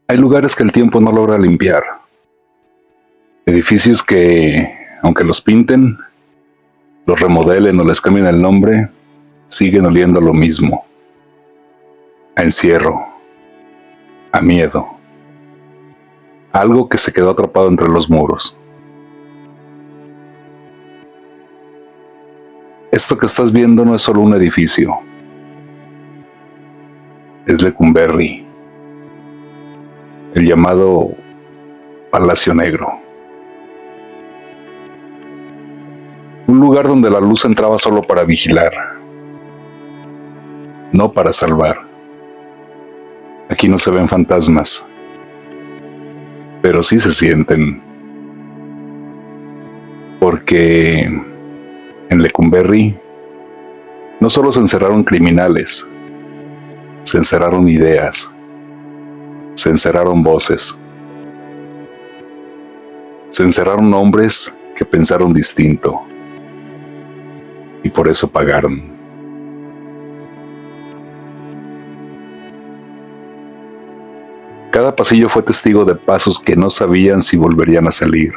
Hay lugares que el tiempo no logra limpiar. Edificios que, aunque los pinten, los remodelen o les cambien el nombre, siguen oliendo a lo mismo. A encierro, a miedo. Algo que se quedó atrapado entre los muros. Esto que estás viendo no es solo un edificio. Es Lecumberri, el llamado Palacio Negro. Un lugar donde la luz entraba solo para vigilar, no para salvar. Aquí no se ven fantasmas, pero sí se sienten. Porque en Lecumberri no solo se encerraron criminales, se encerraron ideas, se encerraron voces, se encerraron hombres que pensaron distinto y por eso pagaron. Cada pasillo fue testigo de pasos que no sabían si volverían a salir.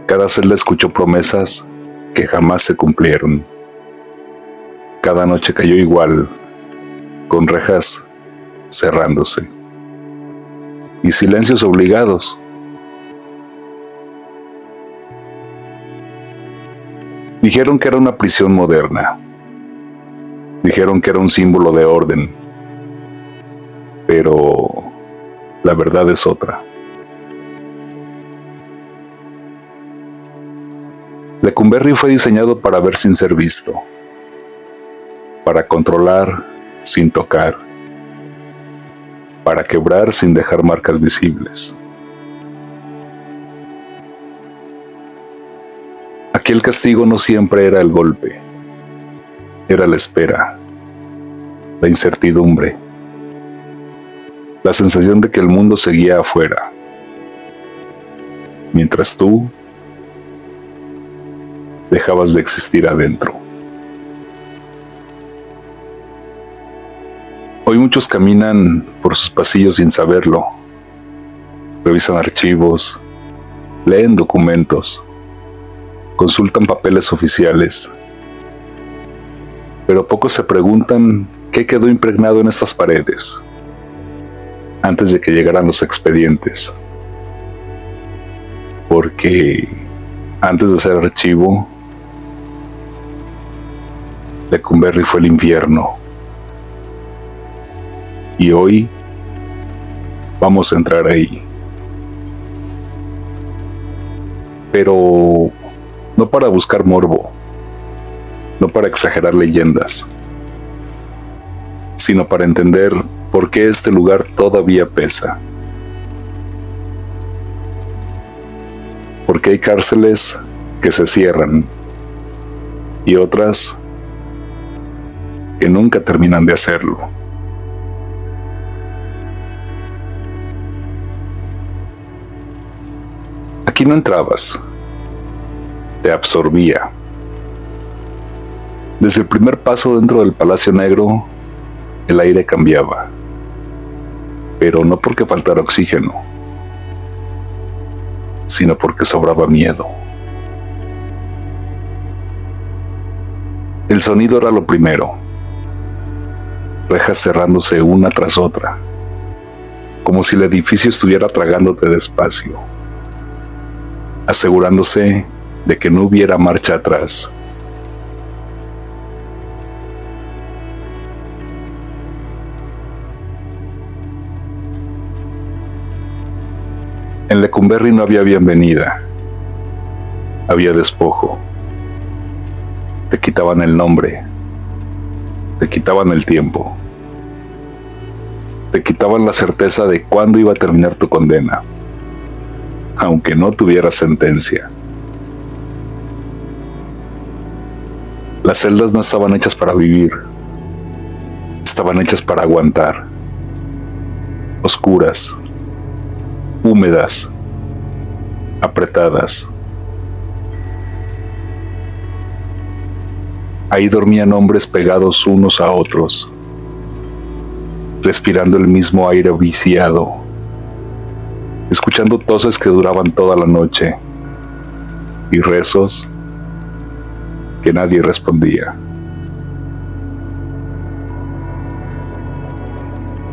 Cada celda escuchó promesas que jamás se cumplieron. Cada noche cayó igual, con rejas cerrándose y silencios obligados. Dijeron que era una prisión moderna. Dijeron que era un símbolo de orden. Pero la verdad es otra. Lecumberri fue diseñado para ver sin ser visto, para controlar sin tocar, para quebrar sin dejar marcas visibles. Aquí el castigo no siempre era el golpe, era la espera, la incertidumbre, la sensación de que el mundo seguía afuera, mientras tú dejabas de existir adentro. Hoy muchos caminan por sus pasillos sin saberlo, revisan archivos, leen documentos, consultan papeles oficiales, pero pocos se preguntan qué quedó impregnado en estas paredes antes de que llegaran los expedientes. Porque antes de ser archivo, Lecumberri fue el infierno. Y hoy vamos a entrar ahí. Pero no para buscar morbo, no para exagerar leyendas, sino para entender por qué este lugar todavía pesa. Porque hay cárceles que se cierran y otras que nunca terminan de hacerlo. Aquí no entrabas, te absorbía. Desde el primer paso dentro del Palacio Negro, el aire cambiaba, pero no porque faltara oxígeno, sino porque sobraba miedo. El sonido era lo primero, rejas cerrándose una tras otra, como si el edificio estuviera tragándote despacio, asegurándose de que no hubiera marcha atrás. En Lecumberri no había bienvenida, había despojo. Te quitaban el nombre, te quitaban el tiempo, te quitaban la certeza de cuándo iba a terminar tu condena, aunque no tuvieras sentencia. Las celdas no estaban hechas para vivir, estaban hechas para aguantar. Oscuras, húmedas, apretadas. Ahí dormían hombres pegados unos a otros, respirando el mismo aire viciado, escuchando toses que duraban toda la noche y rezos que nadie respondía.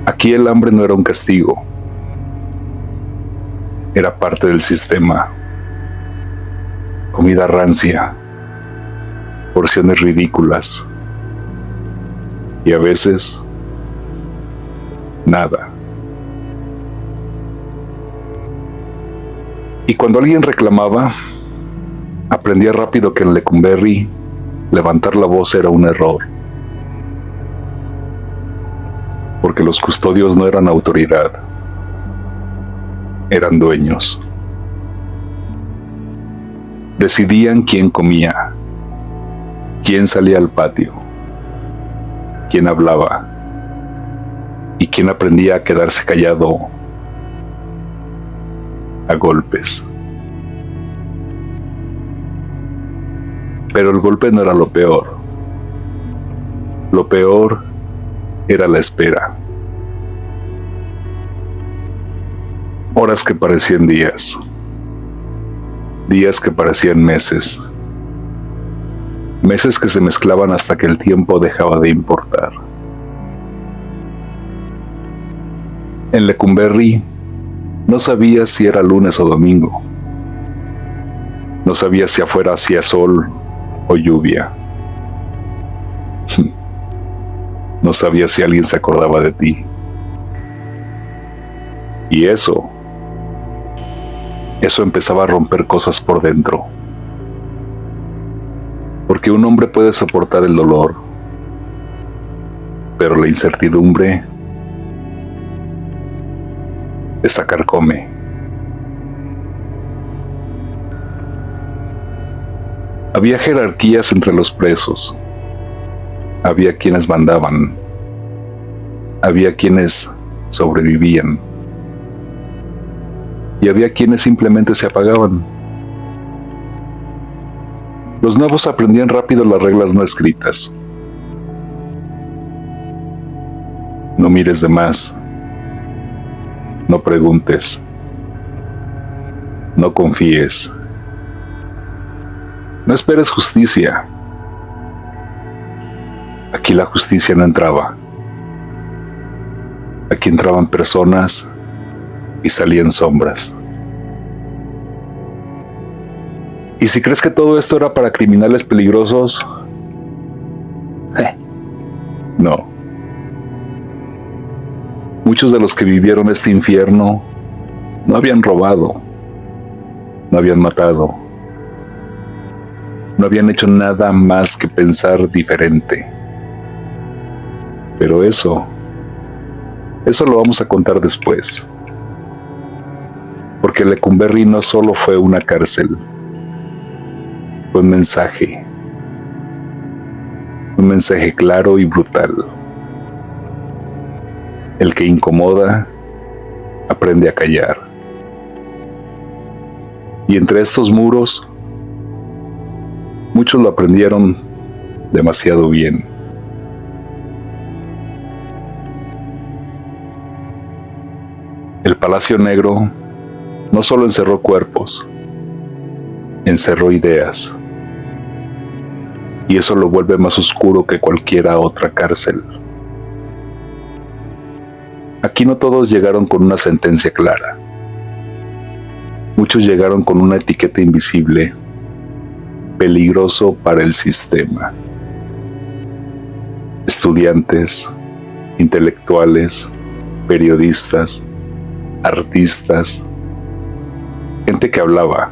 Aquí el hambre no era un castigo, era parte del sistema. Comida rancia, porciones ridículas y a veces nada. Y cuando alguien reclamaba, aprendía rápido que en Lecumberri levantar la voz era un error, porque los custodios no eran autoridad, eran dueños. Decidían quién comía, quién salía al patio, quién hablaba y quién aprendía a quedarse callado a golpes. Pero el golpe no era lo peor. Lo peor era la espera. Horas que parecían días. Días que parecían meses. Meses que se mezclaban hasta que el tiempo dejaba de importar. En Lecumberri no sabía si era lunes o domingo. No sabía si afuera hacía sol o lluvia. No sabía si alguien se acordaba de ti. Y eso empezaba a romper cosas por dentro. Porque un hombre puede soportar el dolor, pero la incertidumbre te carcome. Había jerarquías entre los presos. Había quienes mandaban. Había quienes sobrevivían. Y había quienes simplemente se apagaban. Los nuevos aprendían rápido las reglas no escritas. No mires de más. No preguntes. No confíes. No esperes justicia. Aquí la justicia no entraba. Aquí entraban personas y salían sombras. Y si crees que todo esto era para criminales peligrosos, no. Muchos de los que vivieron este infierno no habían robado, no habían matado, no habían hecho nada más que pensar diferente. Pero eso lo vamos a contar después. Porque Lecumberri no solo fue una cárcel, fue un mensaje claro y brutal. El que incomoda, aprende a callar. Y entre estos muros, muchos lo aprendieron demasiado bien. El Palacio Negro no solo encerró cuerpos, encerró ideas. Y eso lo vuelve más oscuro que cualquiera otra cárcel. Aquí no todos llegaron con una sentencia clara. Muchos llegaron con una etiqueta invisible, peligroso para el sistema. Estudiantes, intelectuales, periodistas, artistas, gente que hablaba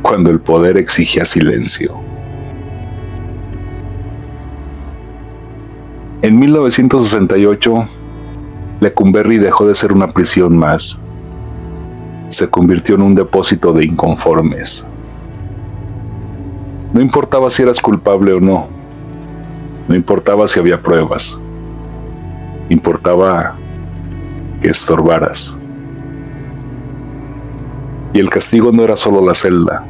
cuando el poder exigía silencio. En 1968, Lecumberri dejó de ser una prisión más. Se convirtió en un depósito de inconformes. No importaba si eras culpable o no. No importaba si había pruebas. Importaba que estorbaras. Y el castigo no era solo la celda,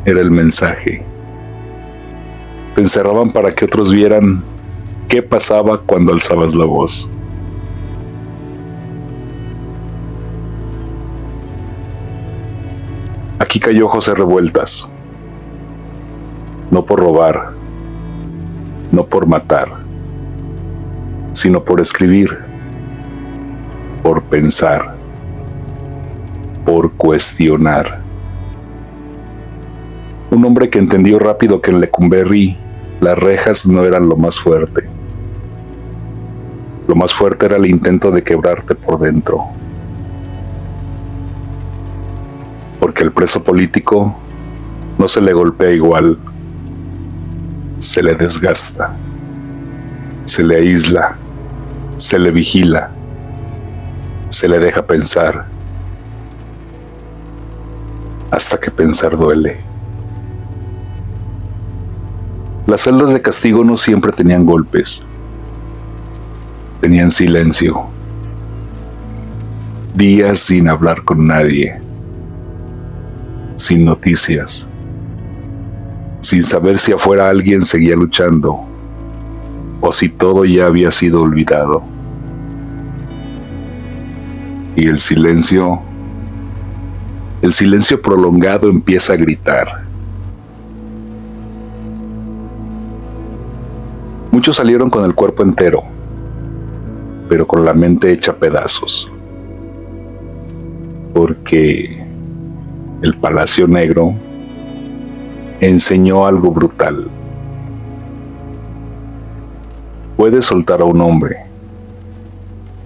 era el mensaje. Te encerraban para que otros vieran qué pasaba cuando alzabas la voz. Aquí cayó José Revueltas, no por robar, no por matar, sino por escribir, por pensar, por cuestionar. Un hombre que entendió rápido que en Lecumberri las rejas no eran lo más fuerte. Lo más fuerte era el intento de quebrarte por dentro. Porque el preso político no se le golpea igual, se le desgasta, se le aísla, se le vigila, se le deja pensar, hasta que pensar duele. Las celdas de castigo no siempre tenían golpes, tenían silencio, días sin hablar con nadie, sin noticias, sin saber si afuera alguien seguía luchando o si todo ya había sido olvidado. Y el silencio prolongado empieza a gritar. Muchos salieron con el cuerpo entero, pero con la mente hecha pedazos, porque el Palacio Negro enseñó algo brutal. Puedes soltar a un hombre,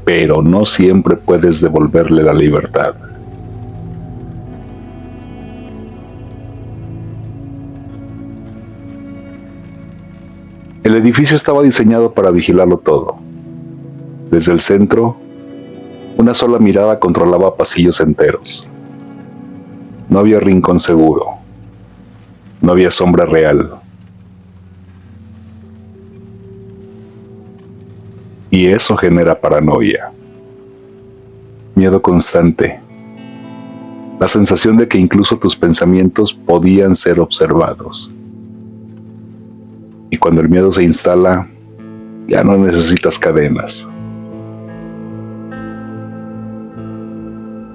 pero no siempre puedes devolverle la libertad. El edificio estaba diseñado para vigilarlo todo. Desde el centro, una sola mirada controlaba pasillos enteros. No había rincón seguro. No había sombra real. Y eso genera paranoia. Miedo constante. La sensación de que incluso tus pensamientos podían ser observados. Y cuando el miedo se instala, ya no necesitas cadenas.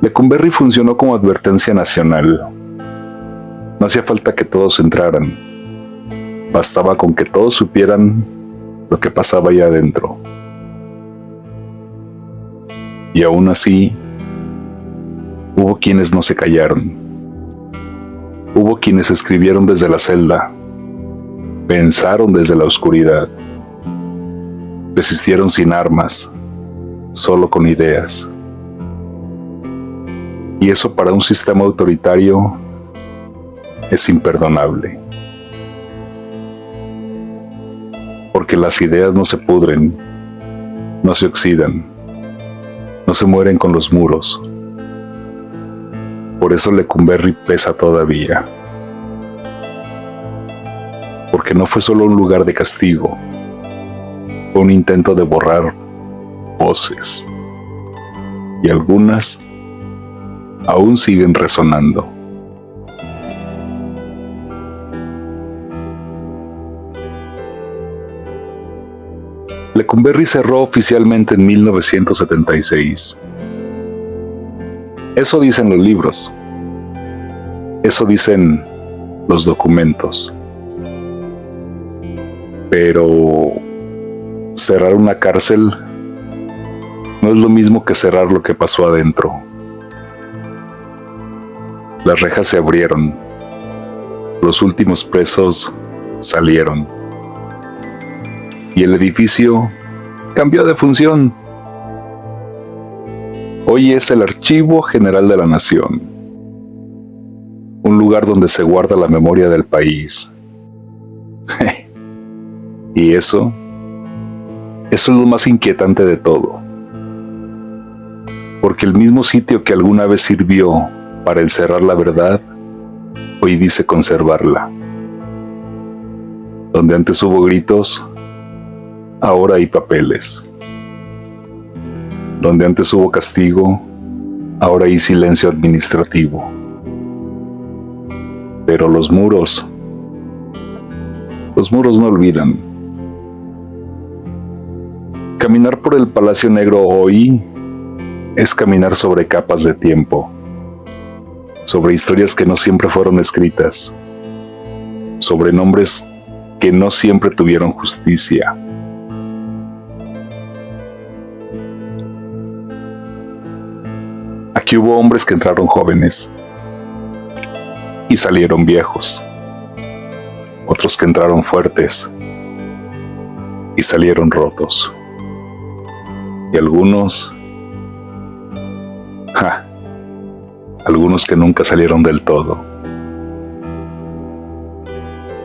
Lecumberri funcionó como advertencia nacional. No hacía falta que todos entraran. Bastaba con que todos supieran lo que pasaba allá adentro. Y aún así, hubo quienes no se callaron. Hubo quienes escribieron desde la celda. Pensaron desde la oscuridad. Resistieron sin armas, solo con ideas. Y eso para un sistema autoritario es imperdonable. Porque las ideas no se pudren, no se oxidan, no se mueren con los muros. Por eso Lecumberri pesa todavía. Porque no fue solo un lugar de castigo, fue un intento de borrar voces. Y algunas aún siguen resonando. Lecumberri cerró oficialmente en 1976. Eso dicen los libros. Eso dicen los documentos. Pero cerrar una cárcel no es lo mismo que cerrar lo que pasó adentro. Las rejas se abrieron. Los últimos presos salieron. Y el edificio cambió de función. Hoy es el Archivo General de la Nación. Un lugar donde se guarda la memoria del país. Y eso es lo más inquietante de todo. Porque el mismo sitio que alguna vez sirvió para encerrar la verdad, hoy dice conservarla. Donde antes hubo gritos, ahora hay papeles. Donde antes hubo castigo, ahora hay silencio administrativo. Pero los muros no olvidan. Caminar por el Palacio Negro hoy es caminar sobre capas de tiempo, sobre historias que no siempre fueron escritas, sobre nombres que no siempre tuvieron justicia. Aquí hubo hombres que entraron jóvenes y salieron viejos, otros que entraron fuertes y salieron rotos, y algunos que nunca salieron del todo,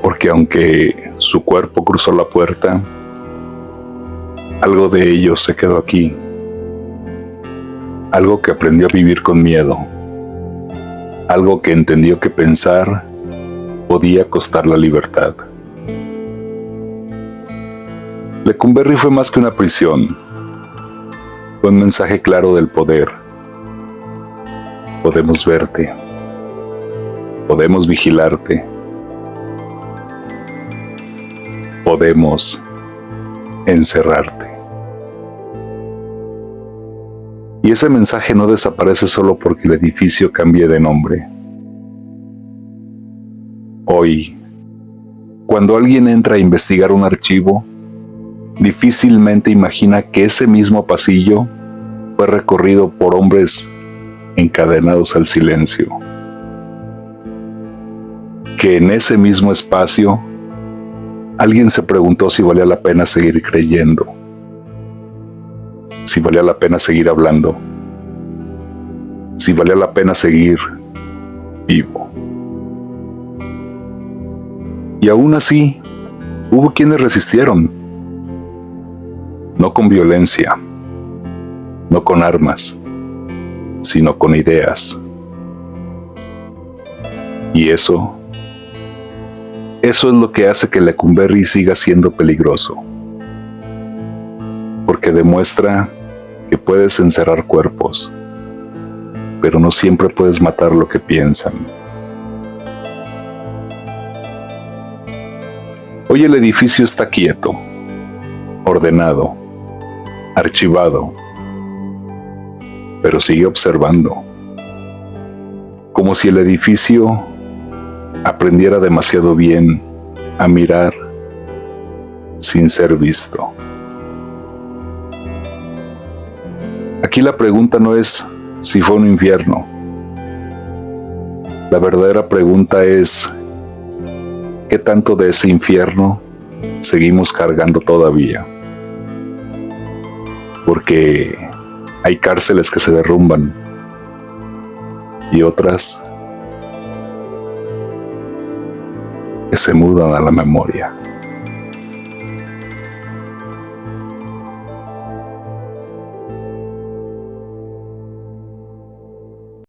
porque aunque su cuerpo cruzó la puerta, algo de ellos se quedó aquí, algo que aprendió a vivir con miedo, algo que entendió que pensar podía costar la libertad. Lecumberri fue más que una prisión, fue un mensaje claro del poder. Podemos verte, podemos vigilarte, podemos encerrarte. Y ese mensaje no desaparece solo porque el edificio cambie de nombre. Hoy, cuando alguien entra a investigar un archivo, difícilmente imagina que ese mismo pasillo fue recorrido por hombres encadenados al silencio. Que en ese mismo espacio, alguien se preguntó si valía la pena seguir creyendo, si valía la pena seguir hablando, si valía la pena seguir vivo. Y aún así, hubo quienes resistieron, no con violencia, no con armas, sino con ideas. Y eso es lo que hace que Lecumberri siga siendo peligroso, porque demuestra que puedes encerrar cuerpos, pero no siempre puedes matar lo que piensan. Hoy el edificio está quieto, ordenado, archivado, pero sigue observando, como si el edificio aprendiera demasiado bien a mirar sin ser visto. Aquí la pregunta no es si fue un infierno. La verdadera pregunta es ¿qué tanto de ese infierno seguimos cargando todavía? Porque hay cárceles que se derrumban y otras que se mudan a la memoria.